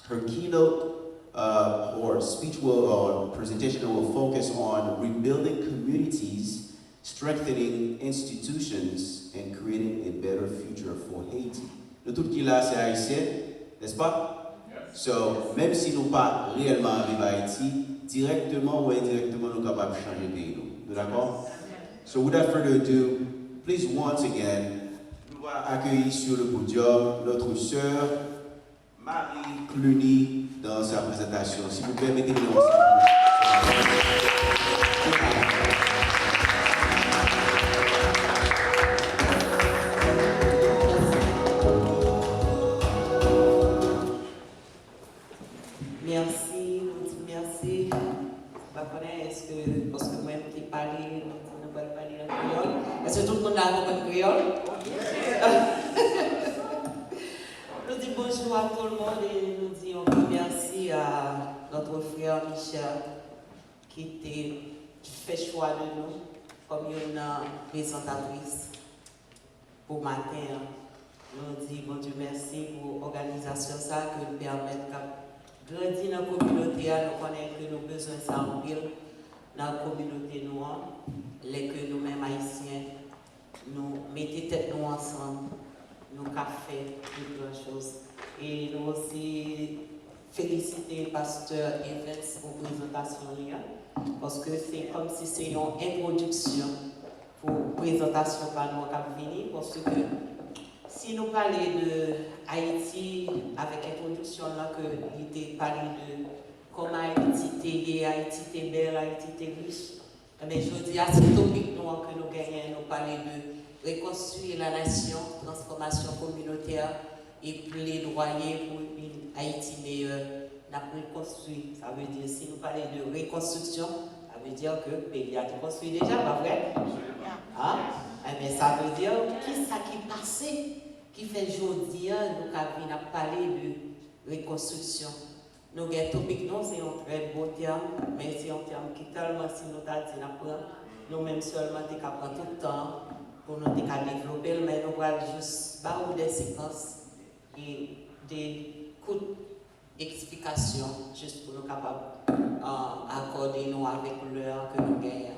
Her keynote or speech will or presentation will focus on rebuilding communities, strengthening institutions, and creating a better future for Haiti. Nous tout qui là c'est haïtien, n'est-ce pas? Yes. So même si nous pas réellement vivre Haïti, directement ou indirectement nous capables de changer le pays. Nous d'accord? So without further ado, please once again, nous allons accueillir sur le podium notre sœur Marie Cluny dans sa présentation. Si vous permettez de nous Merci, merci. Est-ce que, parce que moi, je parle, on ne peut parler en créole. Est-ce que tout le monde a un créole? Nous disons bonjour à tout le monde et nous disons merci à notre frère Michel qui fait choix de nous comme une présentatrice pour matin. Nous disons bon Dieu merci pour l'organisation ça qui nous permet de grandir dans la communauté, nous connaissons que nous avons besoin de ça en pile dans la communauté noire, les que nous-mêmes haïtiens, nous mettons tête nous ensemble, nous avons fait de grandes choses. Et nous aussi féliciter le pasteur Evans pour la présentation, parce que c'est comme si c'est une introduction pour la présentation par nous qui venir, parce que si nous parlons de Haïti, avec l'introduction là, que l'idée parle de comment Haïti est, Haïti est belle, Haïti est riche, mais je dis à ce topic que nous gagnons, nous parlons de reconstruire la nation, transformation communautaire et plaidoyer pour une Haïti meilleure. Nous avons reconstruit, ça veut dire, si nous parlons de reconstruction, ça veut dire que le pays a été construit déjà, pas vrai? Hein? Mais ça veut dire, qui ça qui passé, qui fait aujourd'hui, nous avons parlé de reconstruction. Nous avons topic, non, c'est un très beau terme, mais c'est un terme qui tellement, si nous avons nous-mêmes seulement, nous avons tout le temps pour nous développer, mais nous allons juste avoir des séquences et des coups d'explication, juste pour nous capables d'accorder nous avec l'heure que nous gagnons.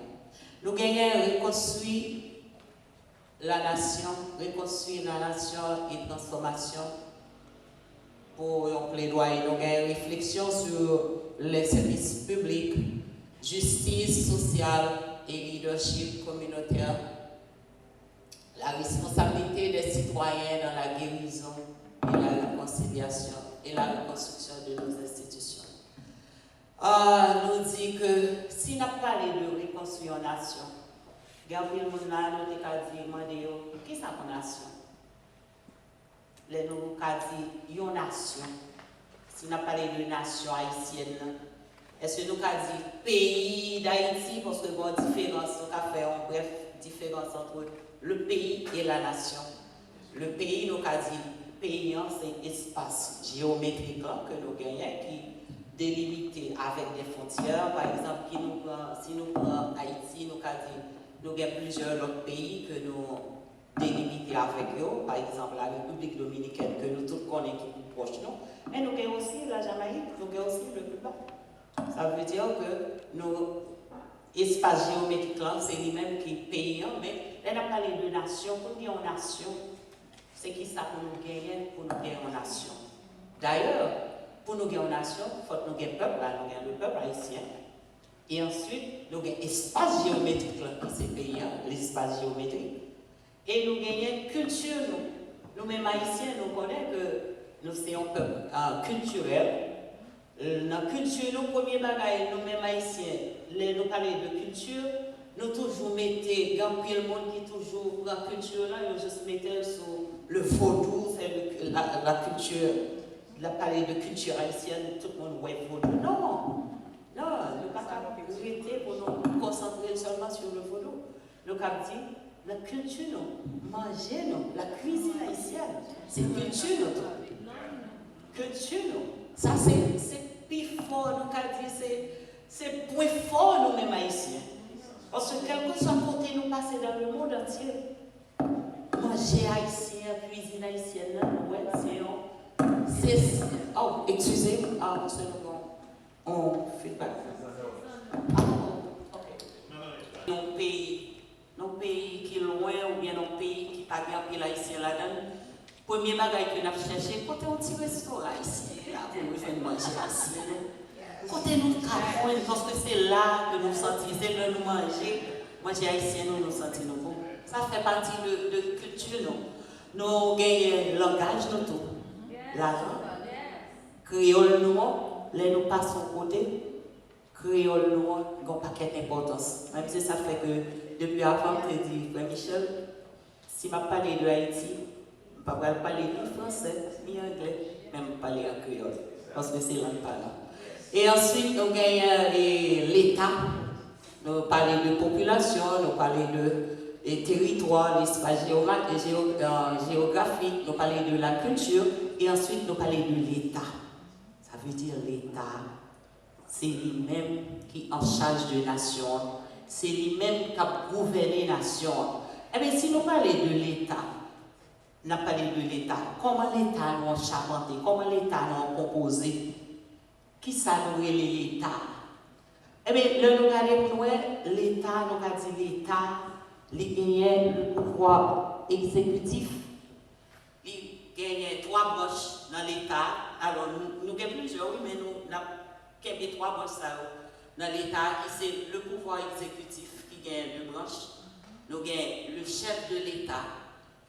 Nous gagnons reconstruire la nation et transformation pour un plaidoyer. Nous avons une réflexion sur les services publics, justice sociale et leadership communautaire, la responsabilité des citoyens dans la guérison et la réconciliation et la reconstruction de nos institutions. Nous dit que si nous parlons de reconstruire une nation, Gabriel Mouna, nous avons dit, qui c'est une nation? Nous avons dit, une nation. Si nous parlons de nation haïtienne, est-ce que nous avons dit pays d'Haïti, parce que nous avons une différence, nous avons fait une bref différence entre le pays et la nation. Le pays, nous avons dit, pays, c'est espace géométrique que nous gagnons, qui délimité avec des frontières. Par exemple, si nous prenons Haïti, nous avons dit, nous avons plusieurs autres pays que nous délimités avec eux, par exemple la République dominicaine que nous tous connaissons qui est plus proche de nous, mais nous avons aussi la Jamaïque, nous avons aussi le Cuba. Ça veut dire que nos espaces géométriques, c'est lui-même qui est payant, mais là, on a parlé de nation, pour nous une nation, c'est qui ça pour nous gagner, pour nous gagner une nation. D'ailleurs, pour nous gagner une nation, il faut que nous gagnions peuple, nous gagnions le peuple haïtien. Et ensuite, nous avons l'espace géométrique qui c'est payant, l'espace géométrique. Et nous gagnons culture. Nous-mêmes haïtiens, nous connaissons que nous sommes un peuple culturel. Dans la culture, nous, premier bagage, nous-mêmes haïtiens, nous parlons de culture, nous toujours mettons, il y a le monde qui toujours, dans la culture, là, nous juste mettons sur le vaudou, c'est la culture, la parler de culture haïtienne, tout le monde voit vaudou. Non, nous ne pouvons pas arrêter pour nous concentrer seulement sur le vaudou. Nous avons dit, la culture, nous, manger, nous, la cuisine haïtienne, c'est culture, nous. Culture, nous. Ça, c'est plus fort, nous avons dit, c'est point fort, nous-mêmes haïtiens. Parce que quel que soit côté nous passer dans le monde entier, manger haïtien, cuisine haïtienne, ouais, Oh, excusez, parce que on feedback. Ok. Nos pays qui est loin ou bien nos pays qui pas bien haïtien là-dedans. Premier bagage que nous avons cherché, côté un petit restaurant ici, là, pour nous faire manger haïtien. Côté nous travaillons, parce que c'est là que nous sentons, c'est là nous manger haïtien, nous sentons nous bon. Ça fait partie de culture, nous. Nous gagnons langage, nous tout. La créole nous, les nous passons côté, créole nous, nous n'avons pas d'importance. Même si ça fait que, depuis avant, tu dis, Frère Michel, si je parle de Haïti, je ne vais pas parler ni français, ni anglais, même parler en créole, parce que c'est langue parlant. Et ensuite, nous gagnons l'État, nous parlons de population, nous parlons de territoire, l'espace géographique, nous parlons de la culture, et ensuite nous parlons de l'État. Ça veut dire l'État, c'est lui-même qui est en charge de nation, c'est lui-même qui a gouverné la nation. Eh bien, si nous parlons de l'État, nous parlons de l'État, comment l'État nous a charmenté, comment l'État nous a composé? Qui ça nous est l'État? Eh bien, nous regardons pour nous, l'État, nous avons dit l'État, il gagne le pouvoir exécutif, il gagne 3 branches dans l'État. Alors, nous avons plusieurs, oui, mais nous avons 3 branches dans l'État, qui c'est le pouvoir exécutif qui gagne 2 branches. Nous avons le chef de l'État,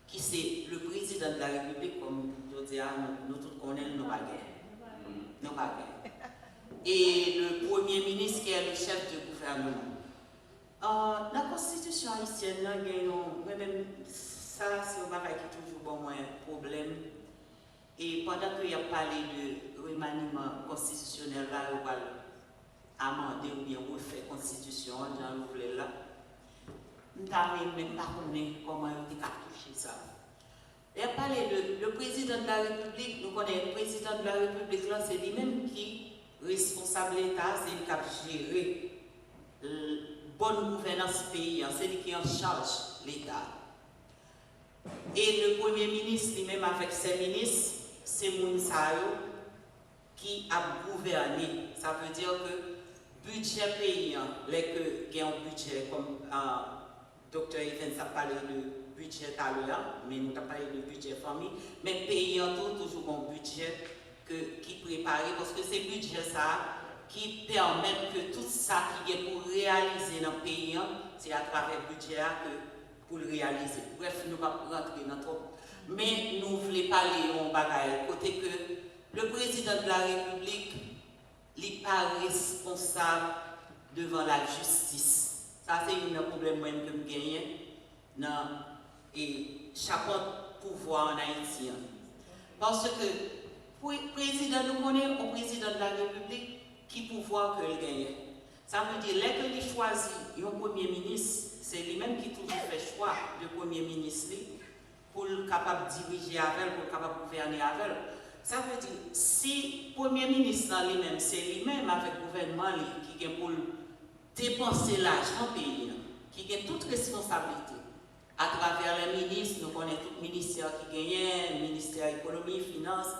qui c'est le président de la République, comme je dis, nous tous connaissons nos bagages. Et le premier ministre qui est le chef du gouvernement. La constitution haïtienne, moi-même, ça c'est un bagage qui est toujours bon, un problème. Et pendant qu'il y a parlé de remaniement constitutionnel, là, on va amender ou bien refaire la constitution, j'en ouvre là. Je ne sais même pas comment on a touché ça. Il a parlé de le président de la République, nous connaissons le président de la République, là, c'est lui-même qui est responsable de l'État, c'est lui qui a géré la bonne gouvernance pays, c'est lui qui est en charge de l'État. Et le Premier ministre lui-même avec ses ministres, c'est Mounsayo qui a gouverné. Ça veut dire que budget paysan, les que il y a un budget comme Dr. Evans a parlé de budget à l'heure, mais nous avons parlé de budget famille, mais paysan toujours un budget qui préparé parce que c'est budget ça qui permet que tout ça qui est pour réaliser dans le pays, c'est à travers le budget que pour le réaliser. Bref, nous ne pouvons pas rentrer dans trop. Mais nous voulons parler en bagaille, côté que le président de la République n'est pas responsable devant la justice. Ça, c'est un problème que je gagne dans chaque pouvoir en Haïti. Parce que le président, nous connaissons le président de la République qui pouvoir que il gagne. Ça veut dire que il choisit un premier ministre, c'est lui-même qui toujours fait choix de premier ministre pour être capable de diriger avec, pour être capable de gouverner avec. Ça veut dire si le premier ministre lui-même, c'est lui-même avec le gouvernement qui est pour dépenser l'argent pays, qui a toute responsabilité. À travers les ministres, nous connaissons tout le ministère qui gagne, le ministère de l'économie, finance,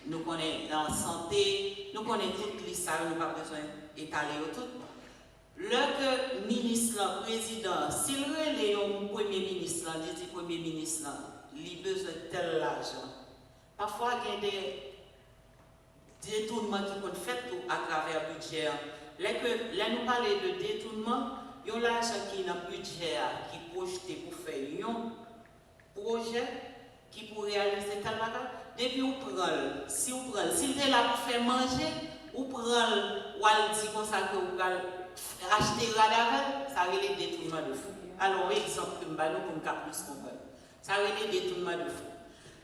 nous connaissons la santé, nous connaissons toutes les salles, nous n'avons pas besoin d'étaler tout. Le ministre, le président, s'il relève le premier ministre, il dit premier ministre, il a besoin de tel argent. Parfois, il y a des détournements qui sont faits à travers le budget. Là, nous parlons de détournement, il y a l'argent qui est dans le budget, qui est projeté pour faire un projet qui pourrait réaliser tel bagage. Depuis vous prenez, si vous prenez, s'il est là pour faire manger, vous prenez, ou elle dit comme ça que vous allez acheter radar, ça va être des détournements de fou. Alors, exemple que nous avons pour nous plus comprendre. Ça va être des détournements de fou.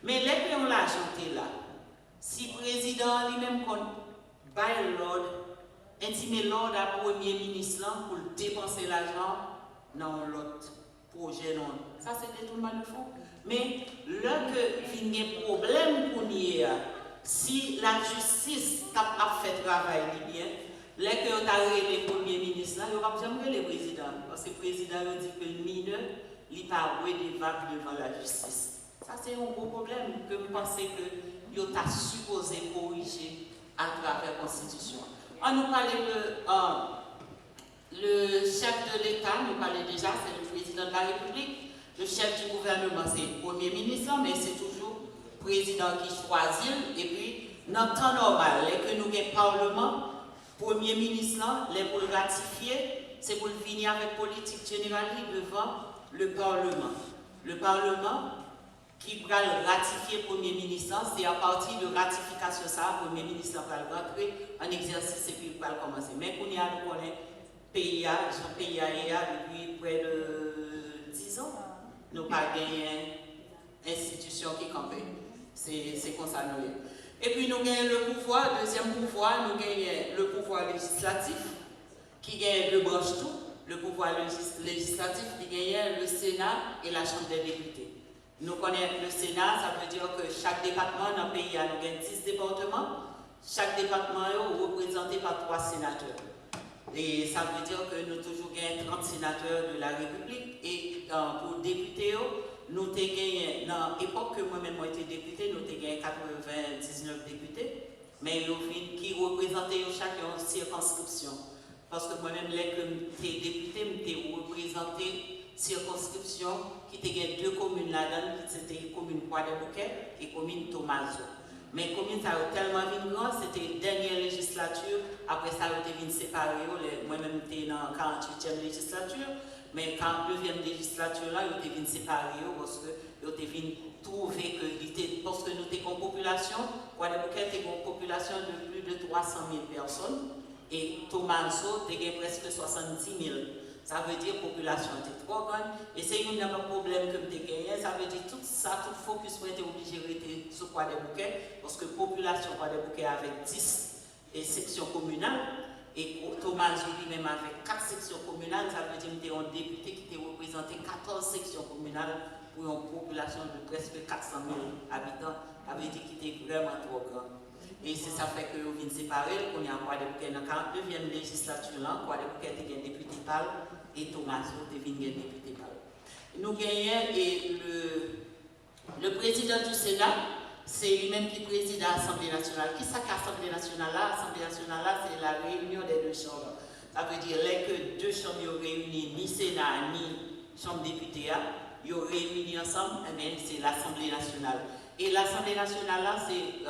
Mais les gens l'argent là, si le président lui-même baille l'ordre, intimer l'ordre à premier ministre pour dépenser l'argent dans l'autre projet, non. Ça c'est détournement de fond. Mais là que il y a un problème pour nous, si la justice a fait travail bien, là que on a les premiers ministres, il n'y a pas jamais le président. Parce que le président dit que le mineur n'est pas redevable devant la justice. Ça c'est un gros problème que je pense que ils ont supposé corriger à travers la Constitution. On nous parlait le chef de l'État, nous parlait déjà, c'est le président de la République. Le chef du gouvernement, c'est le Premier ministre, mais c'est toujours le président qui choisit. Et puis, dans le temps normal, les que nous avons le Parlement, le Premier ministre, les pour le ratifier, c'est pour venir avec politique générale devant le Parlement. Le Parlement qui va ratifier le Premier ministre, c'est à partir de ratification ça, le Premier ministre va rentrer en exercice et puis il va commencer. Mais qu'on y a, nous connaissons pays, depuis près de 10 ans, nous n'avons pas gagné une institution qui campe. C'est comme ça nous. Et puis nous gagnons le pouvoir, deuxième pouvoir, nous gagnons le pouvoir législatif, qui gagne deux branches tout. Le pouvoir législatif qui gagne le Sénat et la Chambre des députés. Nous connaissons le Sénat, ça veut dire que chaque département dans le pays, nous avons 10 départements. Chaque département est représenté par 3 sénateurs. Et ça veut dire que nous toujours gagnons 30 sénateurs de la République. Et pour députés, nous avons gagné, dans l'époque que moi-même j'ai été député, nous avons gagné 99 députés. Mais qui représentaient chacun une circonscription. Parce que moi-même, là que j'étais député, j'ai représenté circonscription qui était 2 communes là-dedans, c'était commune Croix-des-Bouquets et commune Thomaso. Mais commune ça a tellement vite grand, c'était la dernière législature, après ça a été séparé, moi-même j'étais dans la 48e législature, mais quand la deuxième législature là, ils étaient séparés parce que ils étaient trouver que parce que nous étions en population, Croix-des-Bouquets était une population de plus de 300 000 personnes. Et Thomaso, il y a presque 70 000. Ça veut dire que la population était trop grande. Et c'est un problème que j'ai gagné. Ça veut dire que tout ça, tout focus était obligé de rester sur Croix-des-Bouquets. Parce que la population Croix-des-Bouquets avait 10 sections communales. Et Thomaso lui-même avait 4 sections communales. Ça veut dire que c'était un député qui était représenté 14 sections communales pour une population de presque 400 000 habitants. Ça veut dire qu'il était vraiment trop grand. Et c'est ça fait que nous venons séparer, qu'on y a Croix-des-Bouquets dans la 2e législature, Croix-des-Bouquets est un député pâle et Thomaso est un député pâle. Nous gagnons et le président du Sénat, c'est lui-même qui préside l'Assemblée nationale. Qui c'est l'Assemblée nationale là? L'Assemblée nationale là, c'est la réunion des 2 chambres. Ça veut dire que 2 chambres réunies, ni Sénat, ni Chambre députée, ils sont réunis ensemble, c'est l'Assemblée nationale. Et l'Assemblée nationale là, c'est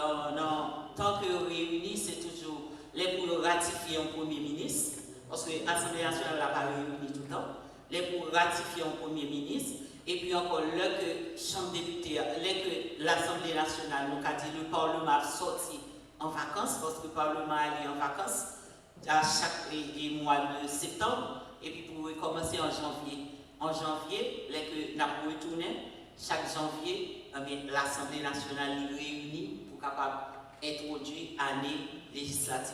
tant que réunis, c'est toujours les pour ratifier un Premier ministre, parce que l'Assemblée nationale n'a pas réuni tout le temps, les pour ratifier un Premier ministre, et puis encore là que Chambre députée, là que l'Assemblée nationale, nous a dit le Parlement a sorti en vacances, parce que le Parlement est en vacances à chaque mois de septembre, et puis pour recommencer en janvier. En janvier, là que nous avons retourné, chaque janvier, l'Assemblée nationale est réunie pour capable introduire l'année législative.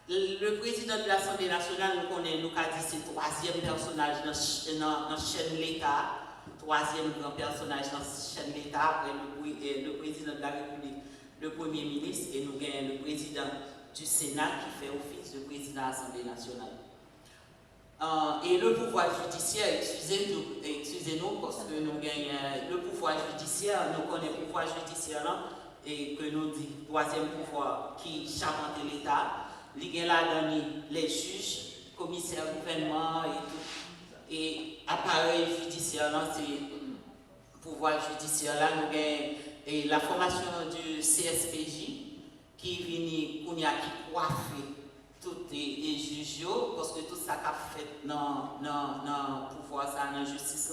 Le président de l'Assemblée nationale, nous connaissons, nous a dit c'est le 3e personnage dans la chaîne de l'État, 3e grand personnage dans la chaîne de l'État, après le président de la République, le Premier ministre, et nous avons le président du Sénat qui fait office de président de l'Assemblée nationale. Et le pouvoir judiciaire, excusez-nous, parce que nous gagnons le pouvoir judiciaire, nous connaissons le pouvoir judiciaire là, et que nous dit 3e pouvoir qui charmente l'État, il y a là les juges, commissaires gouvernement et tout. Et appareil judiciaire là, c'est pouvoir judiciaire là, nous gagnons la formation du CSPJ qui vient qui coiffe tous les juges, parce que tout ça qu'a fait dans le pouvoir, dans la justice,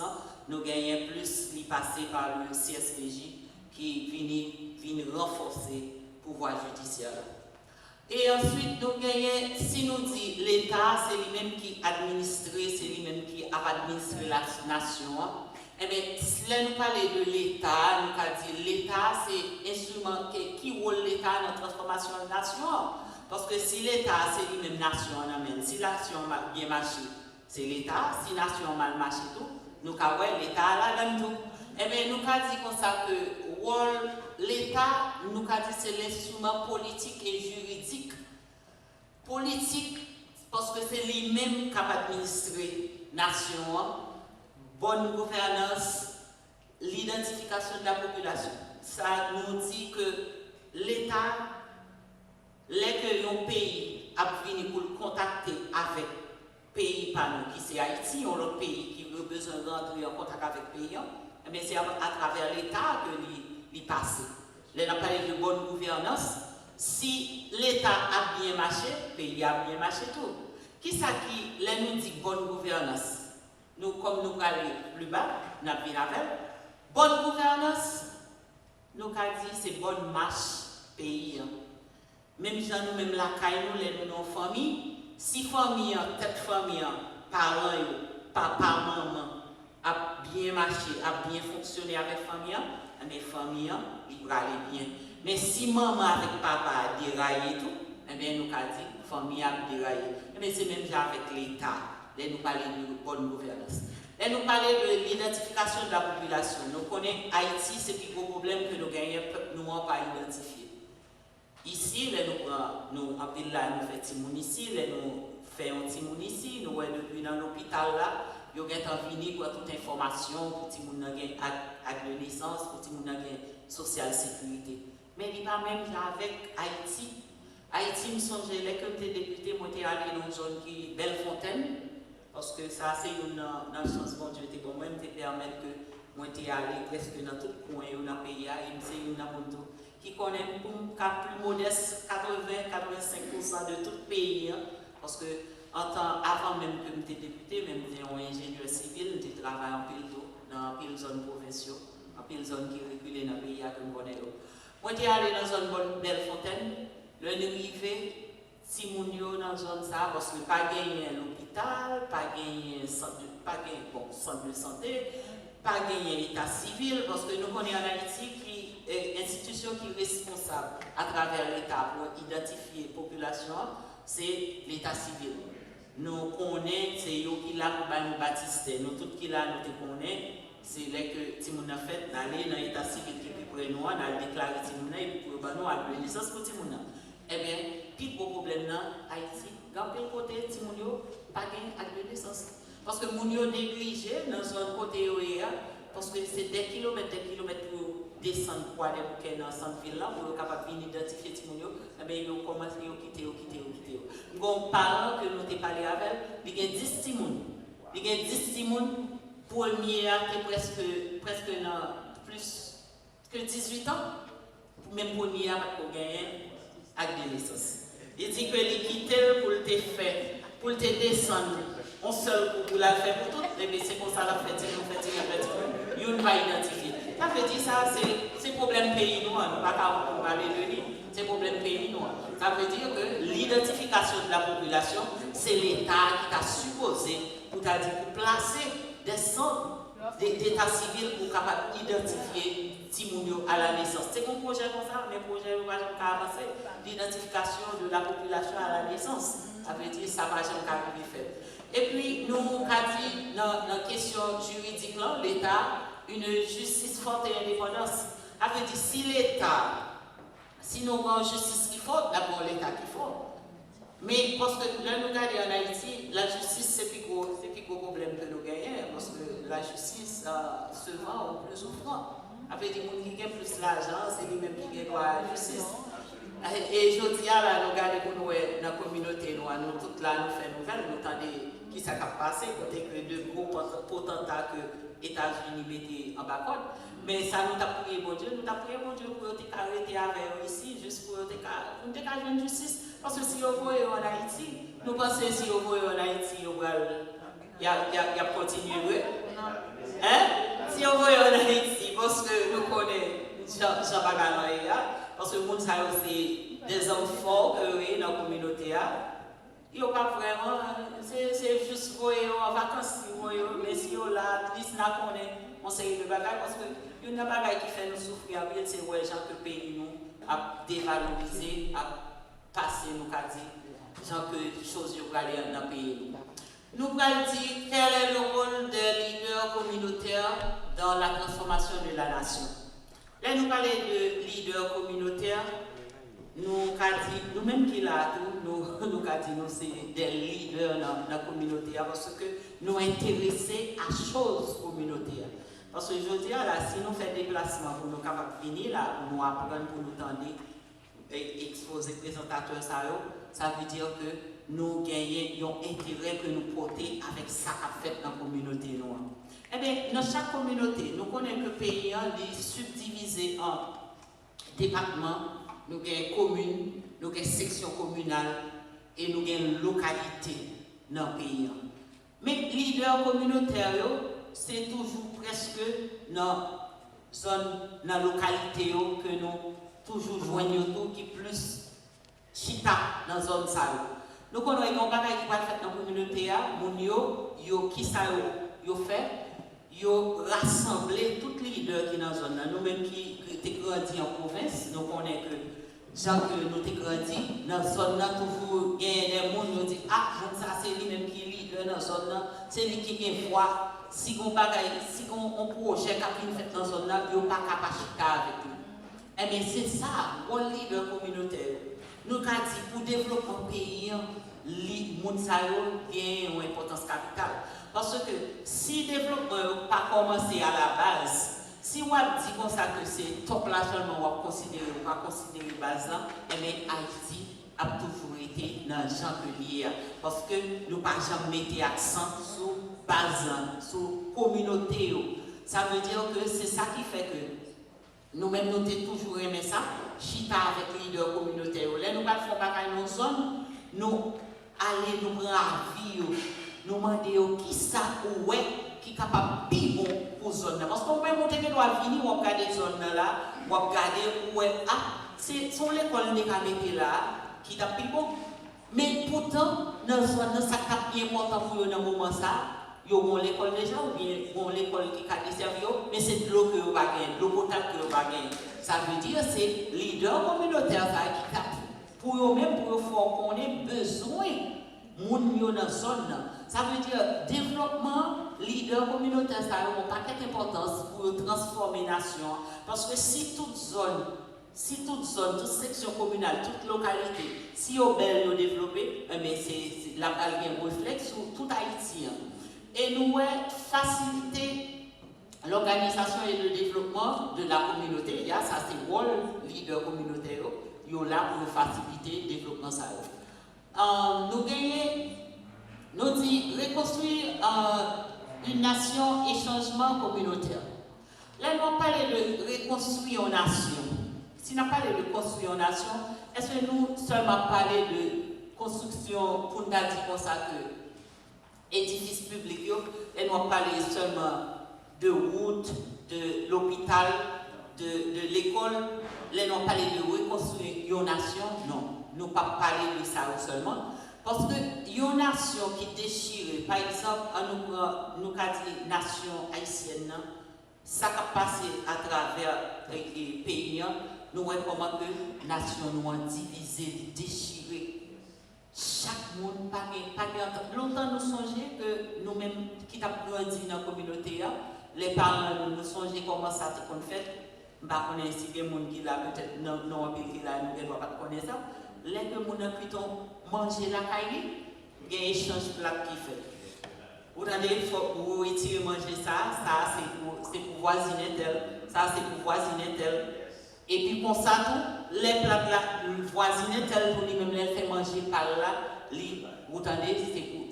nous gagnons plus qui passer par le CSPJ qui vient renforcer le pouvoir judiciaire. Et ensuite, nous gagnons, si nous disons l'État, c'est lui-même qui administre, c'est lui-même qui a administré la nation. Eh bien, si nous parlons de l'État, nous avons dit l'État, c'est instrument qui roule l'État dans la transformation de la nation. Parce que si l'État, c'est lui-même nation, si la nation a bien marché, c'est l'État. Si la nation a mal marché, tout, nous avons l'État là-dedans tout. Eh bien, nous avons dit comme ça que l'État, nous avons dit c'est l'instrument politique et juridique. Politique, parce que c'est lui-même qui a administré la nation, bonne gouvernance, l'identification de la population. Ça nous dit que l'État, les que un pays a venu pour le contacter avec pays par nous, qui c'est Haïti, ou l'autre pays qui a besoin d'entrer en contact avec le pays, mais c'est à travers l'État que l'y passe. Là, on a parlé de bonne gouvernance. Si l'État a bien marché, le pays a bien marché tout. Qui ça qui là, nous dit bonne gouvernance? Nous, comme nous allons plus bas, nous avons bien avec. Bonne gouvernance, nous avons dit c'est bonne marche pays. Même si nous-mêmes la caille, nous avons famille. Si famille, tête famille, parents, papa, maman, a bien marché, a bien fonctionné avec famille, mais famille, il va aller bien. Mais si maman avec papa a déraillé tout, eh bien nous avons dit famille a déraillé. Mais c'est même avec l'État. Là nous parlons de bonne gouvernance. Là nous parlons de l'identification de la population. Nous connaissons Haïti, c'est le plus gros problème que nous gagnons, nous n'avons pas identifié. Ici, là, nous faisons Timoun ici, là, nous faisons Timoun ici, nous voyons depuis dans l'hôpital là, nous avons venu pour toute information, pour Timoun avec de naissance, pour Timoun social sécurité. Mais il n'y a pas même avec Haïti. Haïti, me songe, là, comme des députés, moi, j'étais allé dans une zone qui est Bellefontaine, parce que ça, c'est une chance, bon Dieu, bon, moi, je permettre que moi, j'étais allé presque dans tout le coin, dans le pays, et c'est une moto qui connaît pour un cas plus modeste, 80-85% de tout le pays. Hein, parce que avant même que j'étais député, même j'étais un ingénieur civil, j'ai travaillé en pile dans pile zone provinciale, en pile zone qui reculait dans le pays que je connais. Moi, j'étais allé dans une zone Bellefontaine, le arrivé, si mon yo dans zone ça, parce que pas gagné l'hôpital, pas gagné centre de santé, pas gagné l'état civil, parce que nous connaissons en Haïti qui institution qui est responsable à travers l'État pour identifier la population, c'est l'État civil. Nous connaissons, c'est eux qui l'a pour nous baptiser. Nous tous qui là, nous te connaissons, c'est là que Timoun a fait d'aller dans l'État civil qui est près nous, on a déclaré Timoun et pour nous a donné licence pour Timoun. Eh bien, plus gros problème dans Haïti, dans quel côté Timoun yo pas gain à de naissance. Parce que moun yo négligé dans son côté parce que c'est des kilomètres pour descendre pour aller dans le centre-ville pour être capable d'identifier les gens, mais ils ont commencé à quitter. Nous avons parlé que nous avons parlé avec, il y a 10 personnes. Il y a 10 personnes, premier presque plus que 18 ans, même premier pour gagner avec des licences. Il dit que les quitter pour te faire, pour te descendre, on seul pour la faire pour tout, et c'est comme ça la fait, on va identifier. Ça veut dire ça, c'est problème pays noir, nous ne pouvons pas parler de lui, c'est problème pays noir. Ça veut dire que l'identification de la population, c'est l'État qui t'a supposé, pour placer des centres d'état civil pour capable d'identifier Timounio à la naissance. C'est un projet comme ça, mais projet ne va jamais avancer. L'identification de la population à la naissance, ça veut dire que ça ne va jamais arriver faire. Et puis, nous avons dit dans la question juridique, l'État, une justice forte et indépendante. Ça veut dire si l'État, si nous avons une justice qui est forte, d'abord l'État qui est fort. Mais parce que là, nous regardons en Haïti, la justice, c'est plus gros problème que nous gagnons, parce que la justice se vend au plus offrant. Avec des gens qui gagnent plus l'argent, c'est lui-même qui gagne la justice. Et je dis là, nous regardons pour nous dans la communauté, nous toutes là, nous faisons nouvelles, nous entendons qui ça a passé, côté que de gros potentats que les États-Unis mettaient en bas. Mais ça nous a prié, bon Dieu, pour arrêter avec eux ici, juste pour avoir une justice. Parce que si vous voyez en Haïti, nous pensons que si vous voyez en Haïti, il y a continué. Hein? Si vous voyez en Haïti, parce que nous connaissons Jean-Baptiste, parce que nous savons aussi des hommes forts dans la communauté. Il n'y a pas vraiment, c'est juste voyer en vacances, mais si vous là, on sait de bagages, parce que il y a des bagages qui fait nous souffrir, c'est ouais, gens que le pays nous a dévalorisé, a passé, nous a dit, gens que choses qui aller dans le pays. Nous allons dire quel est le rôle des leaders communautaires dans la transformation de la nation. Là, nous parlons de leaders communautaires. Nous-mêmes qui là, nous c'est des leaders dans la communauté parce que nous intéressés à choses communautaires. Parce que je dis là, si nous faisons des déplacements pour nous capables de venir là, pour nous apprendre, pour nous tendre, exposé présentateur ça veut dire que nous gagnons un intérêt que nous portons avec ça qu'a fait dans la communauté noire. Eh bien, dans chaque communauté, nous connaissons que le pays est subdivisé en départements, nous avons communes, nous avons sections communales et nous avons localités dans le pays. Mais les leaders communautaires, c'est toujours presque dans la localité que nous toujours joignons tout qui plus chita dans la zone ça. Nous connaissons un bagage qui va faire dans la communauté, yo qui ça yo fait, yo rassembler tous les leaders qui sont dans la zone. Nous-mêmes qui sommes grandis en province, nous connaissons que gens que nous sommes grandis dans la zone, toujours il y a des gens qui disent ah, ça c'est lui-même qui est leader dans la zone, c'est lui qui a une voix. Si on bagaille, si on projet qui a fait dans la zone, il n'y a pas capacité avec lui. Eh bien, c'est ça, le leader communautaire. Nous avons dit pour développer un pays, les gens ont une importance capitale. Parce que si le développement n'a pas commencé à la base, si on dit comme ça que c'est top là seulement, on va considérer base, eh bien, Haïti a toujours été dans le genre lié. Parce que nous n'avons jamais mis accent sur base, sur la communauté. Ça veut dire que c'est ça qui fait que nous-mêmes, nous avons toujours aimé ça, chita avec les leaders communautaires. Là, nous ne faisons pas dans nos zones, nous allons nous prendre la vie, nous demander qui ça ou qui est capable de vivre pour la zone. Parce qu'on peut monter que nous allons venir, on va regarder la zone là, on va regarder où c'est l'école qui est là, qui est plus bon. Mais pourtant, dans la zone, ça est important pour eux dans le moment ça. Ils ont l'école déjà ou bien ils ont l'école qui a desservi, mais c'est de l'eau que vous avez, l'eau potable que vous avez. Ça veut dire que c'est leader communautaire qui a pour eux-mêmes, pour eux, qu'on ait besoin de gens dans la zone. Ça veut dire développement, leader communautaire, ça a un paquet d'importance pour transformer la nation. Parce que si toute zone, toute section communale, toute localité, si on est développé, c'est la balle qui reflète sur tout Haïti. Et nous faciliter l'organisation et le développement de la communauté. Ça c'est le rôle leader communautaire. Ils sont là pour faciliter le développement. Nous disons reconstruire une nation et changement communautaire. Là, nous parlons de reconstruire une nation. Si nous parlons de construire une nation, est-ce que nous seulement parlons de construction pour nous dire comme ça que édifices publics, et nous parlons seulement de routes, de l'hôpital, de l'école, là nous parlons de reconstruire une nation, non, nous ne pas parler de ça seulement, parce que une nation qui déchire, par exemple, nous avons dit nation haïtienne, ça qui passe à travers les pays, nous voyons comment que la nation nous a divisé, déchiré. Chaque monde, pas longtemps nous songeons que nous-mêmes qui avons grandi dans la communauté, les parents nous songeons comment ça se fait. Je ne sais pas si il y a des gens qui là, peut-être non, qui là, nous ne pouvons pas connaître ça. Les gens qui ont mangé la caille, il y a un échange plat qui fait. Vous avez vous retirer manger ça c'est pour voisiner tel, ça c'est pour voisiner tel. Et puis pour ça, les plats voisiner tel pour lui-même les faire manger par là, vous entendez,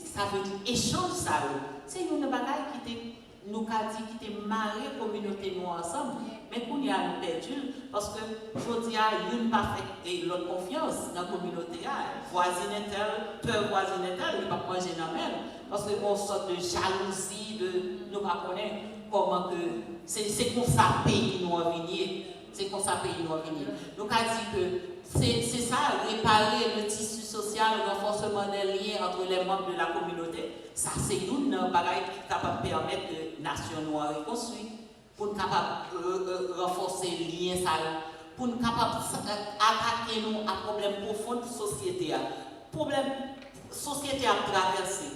ça veut dire échange ça. C'est une bagaille qui nous a dit qui était mariée communauté nous ensemble, mais qu'on y a perdu parce que je dis à une pas fait et l'autre confiance dans la communauté, voisiner tel, peur voisiner tel, il ne pas manger dans la même. Parce qu'on sorte de jalousie, nous ne connaissons comment que c'est comme ça pays nous a venir. C'est comme ça pays nous a venir. Donc a dit que c'est ça, réparer le tissu social, le renforcement des liens entre les membres de la communauté. Ça c'est une bagaille qui est capable de permettre que la nation nous reconstruire, pour nous capable renforcer les liens, pour nous capable attaquer nous à problème profond de la société. Problème société à traverser.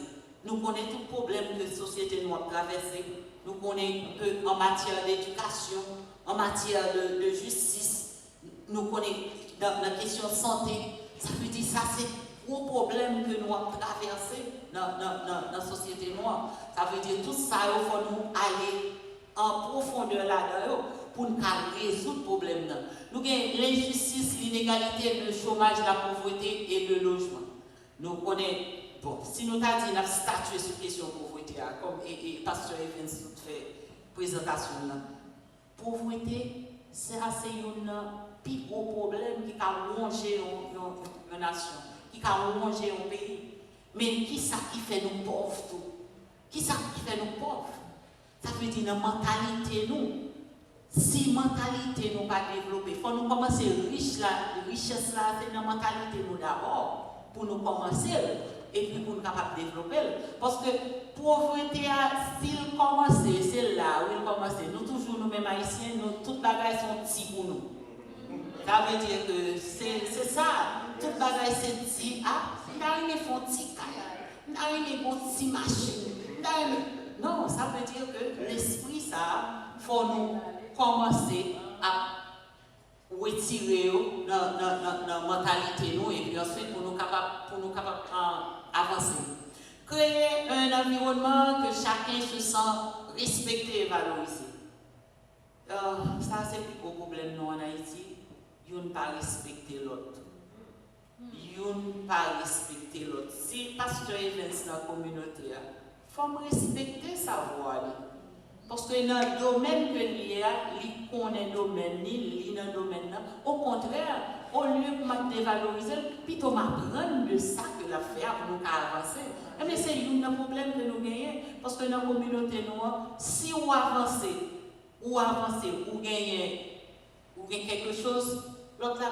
Nous connaissons tout problème que la société nous a traversé. Nous connaissons en matière d'éducation, en matière de justice, nous connaissons dans la question de santé. Ça veut dire que ça c'est un gros problème que nous avons traversé dans la société noire. Ça veut dire que tout ça, il faut nous aller en profondeur là-dedans. pour nous résoudre le problème. Nous avons l'injustice, l'inégalité, le chômage, la pauvreté et le logement. Nous connaissons, bon, si nous avons dit, nous avons statué sur la question de la pauvreté, comme et Pasteur Evans fait présentation, pauvreté, c'est un plus gros problème qui a rongé une nation, qui a rongé un pays. Mais qui ça qui fait nous pauvres tout? Qui ça qui fait nous pauvres? Ça veut dire la mentalité nous. Si la mentalité nous pas développée, il faut nous commencer riche là, la richesse là, c'est la mentalité nous d'abord, pour nous commencer, et puis pour nous capables de développer. Parce que pauvreté, s'il commence, c'est là où il commence. Nous toujours, nous-mêmes haïtiens, nous, toutes les bagages sont petits pour nous. Ça veut dire que c'est ça. Toutes les bagages c'est petit. Ah, nous font petit kaya, nous font petit machine. Non, ça veut dire que l'esprit, ça, il faut nous commencer à retirer dans la mentalité nous et puis ensuite pour nous capables avancer. Créer un environnement que chacun se sent respecté et valorisé. Ça, c'est le plus gros problème nous en Haïti. Ils ne pas respecter l'autre. Ils ne pas respecter l'autre. Si Pasteur Evans dans la communauté, il faut respecter sa voix. Parce que dans le domaine que il y a, il connaît le domaine, il dans le domaine. Au contraire, au lieu de dévaloriser, plutôt m'apprendre de ça que la faire pour nous avancer. Mais c'est un problème que nous gagnons. Parce que dans la communauté noire, si on avance, ou gagnez quelque chose, l'autre là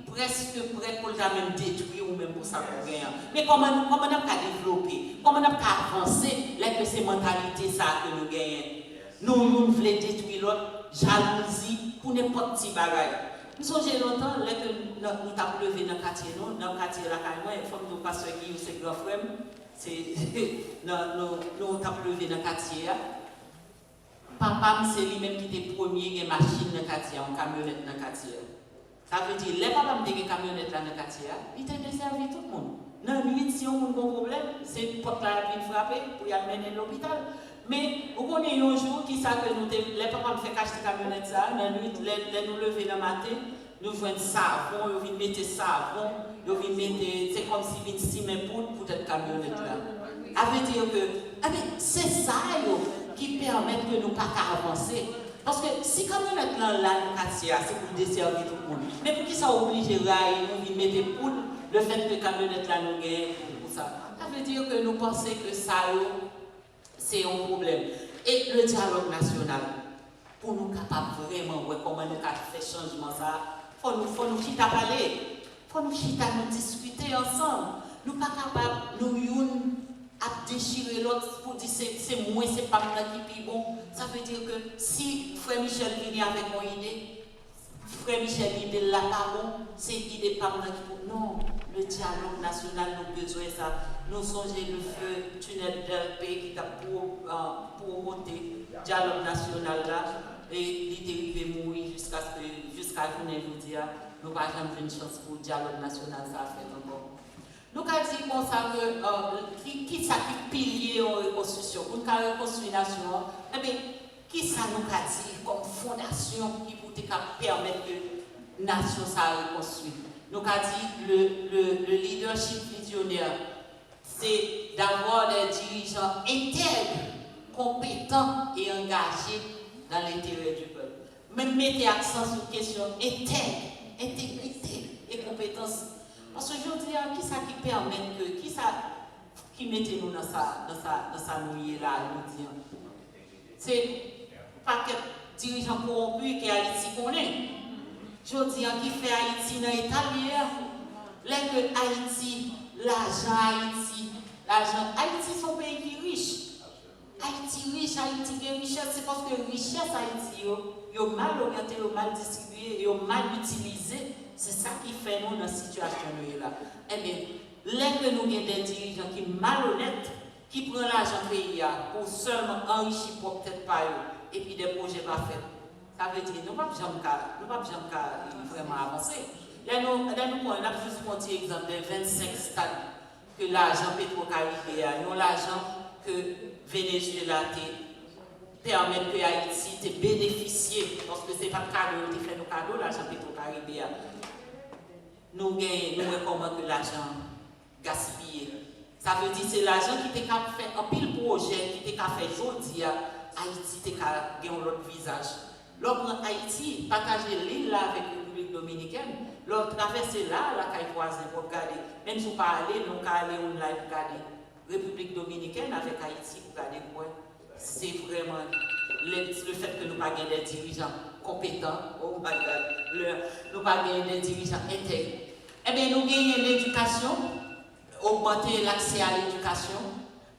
presque prêt pour même détruire ou même pour ça qu'on gagne. Mais comment on a développer, comment on a avancer, là que ces mentalités ça que nous gagnons. Nous voulons détruire l'autre, jalousie pour n'importe petit bagage. Nous sommes longtemps, là que nous avons levé dans le quartier, dans le quartier là, il faut que nous passions qui c'est grand frère, nous avons levé dans le quartier. Papa, c'est lui-même qui était premier, il y a une machine dans le quartier, une camionnette dans le quartier. Ça veut dire, les papas qui ont une camionnette dans le quartier, ils ont desservi tout le monde. Dans la nuit, si on a un problème, c'est une porte là qui frapper pour y amener à l'hôpital. Mais vous connaissez un jour qui ça que nous, les papas me fait cacher la camionnette ça, dans la nuit, les nous lever le matin, nous jouons savon, nous venons mettre savon, nous venons mettre, c'est comme si nous venons pour cette camionnette là. Ça veut dire que, c'est ça qui permet que nous ne pas avancer. Parce que si camionnette là, nous quartier, c'est pour desservir tout le monde. Mais pour qui ça oblige rail, nous venons mettre pour le fait que camionnette là nous gagne pour ça. Ça veut dire que nous pensons que ça c'est un problème. Et le dialogue national, pour nous capables vraiment de comment nous faire changement ça, faut nous chita parler, faut nous chita nous discuter ensemble. Nous pas capables nous à déchirer l'autre pour dire c'est moi, c'est pas moi qui est bon. Ça veut dire que si Frère Michel vient avec mon idée, Frère Michel l'idée là pas bon, c'est l'idée pas moi qui est bon. Non, le dialogue national, nous avons besoin de ça. Nous songeons le feu tunnel d'LP qui a pour monter le dialogue national là, et il est arrivé à mourir jusqu'à ce que nous dire, nous n'avons jamais une chance pour le dialogue national, ça a fait encore. Nous avons dit comme ça que qui ça qui pilier en reconstruction, pour nous reconstruire la nation, eh bien, qui ça nous a dit comme fondation qui peut permettre que la nation soit reconstruite. Nous avons dit le leadership visionnaire, c'est d'avoir des dirigeants intègres, compétents et engagés dans l'intérêt du peuple. Même mettez accent sur la question intègre, intégrité et compétence. Parce que je dis, qui ça qui permet que, qui mettez nous dans sa nouille là, nous dire. C'est pas que dirigeant corrompu qui Haïti connaît. Je dis, qui fait Haïti dans l'Italien. Là que Haïti, Haïti c'est un pays qui est riche. Haïti riche, Haïti qui est richesse, c'est parce que richesse Haïti, est mal orienté, mal distribué, mal utilisé. C'est ça qui fait nous dans la situation là. Eh bien, là que nous avons des dirigeants qui sont malhonnêtes, qui prennent l'argent pays pour seulement enrichir pour peut-être pas eux, et puis des projets pas faits. Ça veut dire que nous ne pouvons pas vraiment avancer. Là, nous avons juste un petit exemple de 25 stades que l'argent pétro-caribéen, non l'argent que Venezuela permettre que Haïti te bénéficier, parce que ce n'est pas le cadeau, tu fais nos cadeaux, l'argent Petro-Caribéen. Nous recommandons que l'argent gaspillé. Ça veut dire que c'est l'argent qui t'a fait un pile projet, qui t'a fait aujourd'hui, Haïti t'a gagné l'autre visage. L'autre Haïti, partager l'île là avec la République dominicaine, l'autre traverser là, la caille voisine pour regarder. Même si vous parlez, nous allons aller online pour regarder. République dominicaine avec Haïti pour regarder quoi. C'est vraiment le fait que nous n'avons pas des dirigeants compétents, oh my God, nous n'avons pas des dirigeants intègres. Eh bien, nous gagnons l'éducation, augmenter l'accès à l'éducation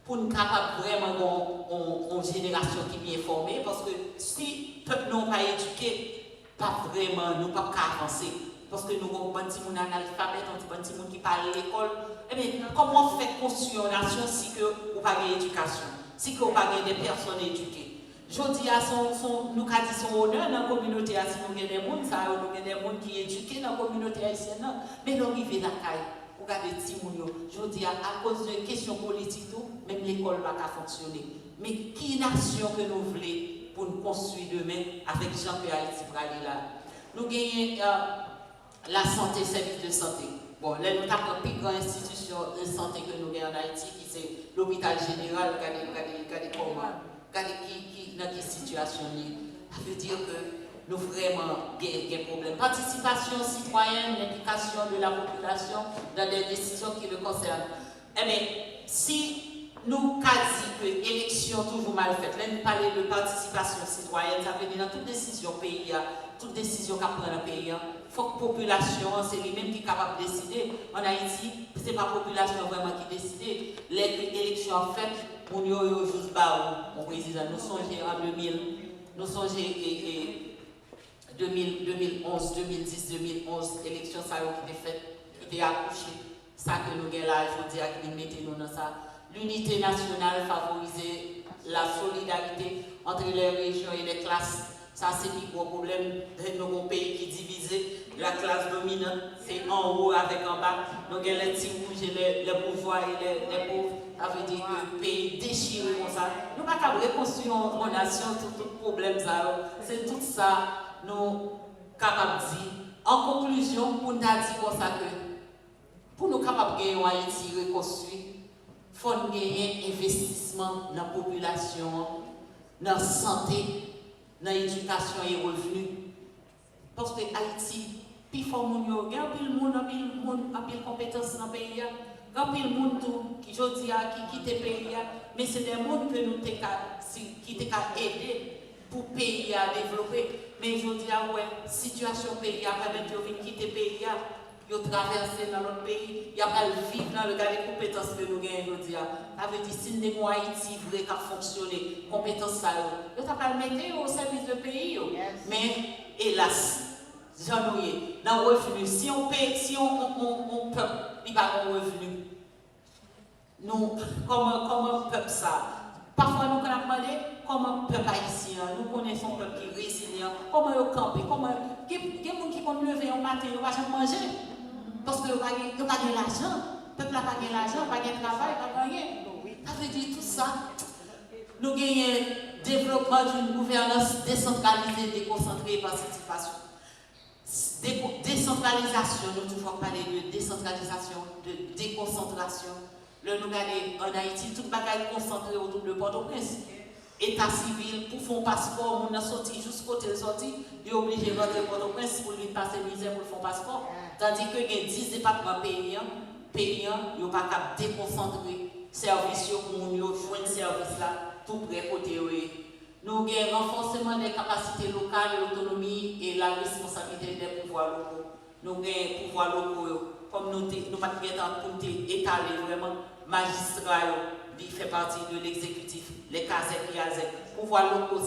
pour nous capables vraiment une génération qui est bien formée. Parce que si le peuple n'est pas éduqué, pas vraiment, nous ne pouvons pas avancer. Parce que nous avons un petit monde analphabète, un petit monde qui parle à l'école. Eh bien, comment on fait construire une nation si vous n'avez pas d'éducation, si vous n'avez pas des personnes éduquées? Je dis à nous avons dit son honneur dans la communauté, si nous avons des gens, nous avons des gens qui sont éduqués dans la communauté haïtienne, mais nous arrivons à la caille. Regardez les petits, je dis à cause de questions politiques, même l'école ne va pas fonctionner. Mais qui nation que nous voulons pour nous construire demain avec Jean que Haïti pour aller là? Nous gagnons la santé, service de santé. Bon, là, nous avons la plus grande institution de santé que nous avons en Haïti, qui c'est l'hôpital général. Regardez comment, regardez dans quelle situation il est. Ça veut dire que nous vraiment des problèmes. Participation citoyenne, l'implication de la population dans les décisions qui le concernent. Eh bien, si nous quasi que l'élection toujours mal faite, là nous parlons de participation citoyenne, ça veut dire dans toute décision pays, toute décision qu'a pris dans le pays, il faut que la population, c'est lui-même qui est capable de décider. En Haïti, ce n'est pas la population vraiment qui décide. L'élection en fait, on y a juste mon président, nous songeons en 2000, nous songeons 2011, 2010, 2011, élection ça qui était faite, qui était accouchée. Ça que nous avons là, je dis à qui mettez-nous dans ça. L'unité nationale favoriser la solidarité entre les régions et les classes. Ça, c'est le gros problème de nos pays qui est divisé. La classe dominante, c'est en haut avec en bas. Nous avons les petits rouges et les bourgeois et les pauvres. Ça veut dire que le pays déchiré comme ça. Nous ne pouvons pas reconstruire une nation, tout problème. C'est tout ça, nous sommes capables de dire. En conclusion, pour nous dire comme ça que pour nous capables de gagner Haïti reconstruire, il faut gagner investissement dans la population, dans la santé, dans l'éducation et revenus. Parce que Haïti, plus fort il y a un peu de compétences dans le pays. Il y a un peu de monde qui quitte le pays. Mais c'est des gens que nous qui t'ont aidé pour le pays à développer. Mais je dis, ouais, situation pays a permis de quitter le pays. Ils ont traversé dans notre pays, il y a pas le vivre dans le cas des compétences que nous gagnons aujourd'hui. Ça veut dire si nous avons Haïti vrai qui a fonctionné, compétences ça, ils n'ont pas le mettre au service du pays. Yes. Mais hélas, j'en dans le revenu, si on paye, si on peuple, il n'y a pas de revenu. Nous, comment peuple ça? Parfois nous avons demandé comment peuple haïtien, nous connaissons un peuple qui est résilient, comment ils campent, comment il y a des gens qui vont lever un matin, ils ne vont pas manger. Parce que vous n'avez pas l'argent, le peuple n'a pas l'argent, pas de travail, pas rien. Ça veut dire tout ça. Nous gagnons le développement d'une gouvernance décentralisée, déconcentrée et participation. Décentralisation, nous toujours parler de décentralisation, de déconcentration. Là, nous regardons en Haïti, tout le bagage concentré autour de Port-au-Prince. État civil, pour faire un passeport, on a sorti jusqu'au côté sorti, il est obligé de rentrer Port-au-Prince pour lui passer misère pour faire un passeport. Tandis que il y a 10 départements payants, ils ne sont pas capables de déconcentrer services pour nous jouer un service là, tout près côté. Nous avons un renforcement des capacités locales, l'autonomie et la responsabilité des pouvoirs locaux. Nous avons des pouvoirs locaux, comme nous ne pas pour étaler vraiment magistrats, qui fait partie de l'exécutif, les CASEC, IASEC, pouvoirs locaux,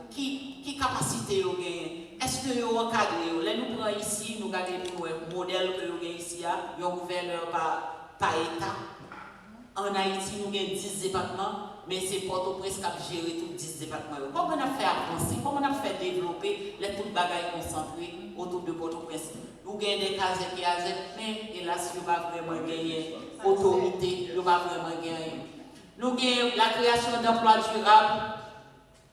qui capacité vous gagnez? Est-ce que vous encadrez? Là, nous prenons ici, nous regardons le modèle que vous gagnez ici, il y a un gouverneur par État. En Haïti, nous avons 10 départements, mais c'est Port-au-Prince qui a géré tous 10 départements. Comment on a fait avancer? Comment on a fait développer les tout bagailles concentrés autour de Port-au-Prince? Nous avons des CASEC, IASEC, mais hélas, nous n'avons pas vraiment gagné autorité, nous n'avons pas vraiment gagné. Nous avons la création d'emplois durables,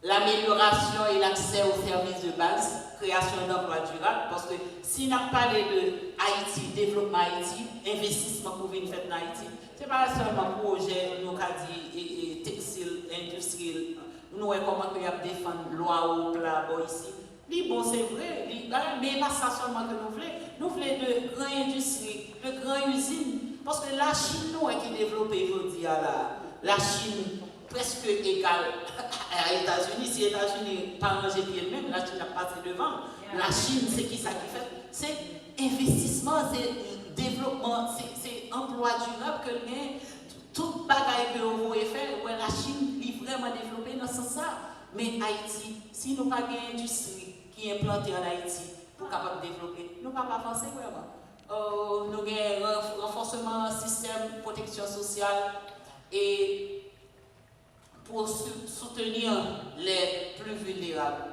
l'amélioration et l'accès aux services de base, création d'emplois durables, parce que si on a parlé de Haïti, développement Haïti, investissement pour venir faire dans Haïti, ce n'est pas seulement projet, nous avons dit, textile, industriel, nous avons comment nous défendre la loi au plat ici. Bon, c'est vrai, mais pas ça seulement que nous voulons. Nous voulons de grandes industries, de grandes usines, parce que la Chine, nous, qui développe aujourd'hui, la Chine, presque égale à États-Unis. Si les États-Unis pas manger pied même, la Chine a passé devant. La Chine, c'est qui ça qui fait? C'est investissement, c'est développement, c'est emploi durable que le tout bagaille que vous voulez faire, la Chine est vraiment développée dans ce sens-là. Mais Haïti, si nous n'avons pas une industrie qui est implantée en Haïti pour capable de développer, nous ne pouvons pas avancer vraiment. Nous avons un renforcement du système de protection sociale et pour soutenir les plus vulnérables.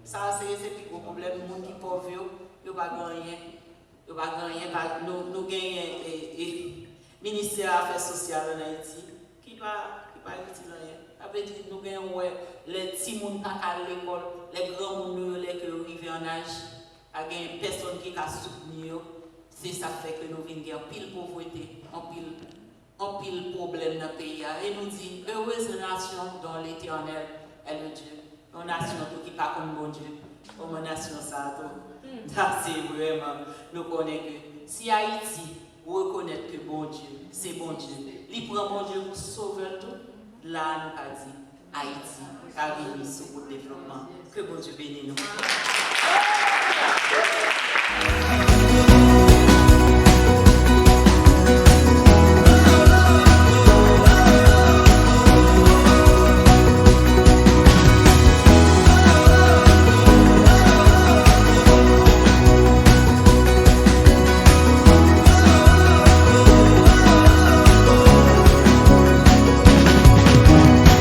Ça, c'est le plus gros problème. Les gens qui sont pauvres, ils ne peuvent pas gagner. Nous avons un ministère des Affaires sociales en Haïti qui ne va utile rien. Après, nous avons les petits gens qui sont à l'école, les grands gens qui arrivent en âge, il y a personne qui a soutenu. C'est ça qui fait que nous venons en pile pauvreté, en pile problème dans le pays. Et nous dit, heureuse nation dont l'Éternel est le Dieu. Une nation qui n'est pas comme bon Dieu. Comme une nation ça, c'est vraiment, nous connaissons que si Haïti reconnaît que bon Dieu, c'est bon Dieu, il prend bon Dieu pour sauver tout, là nous avons dit Haïti, car il est sur le développement. Que bon Dieu bénisse nous.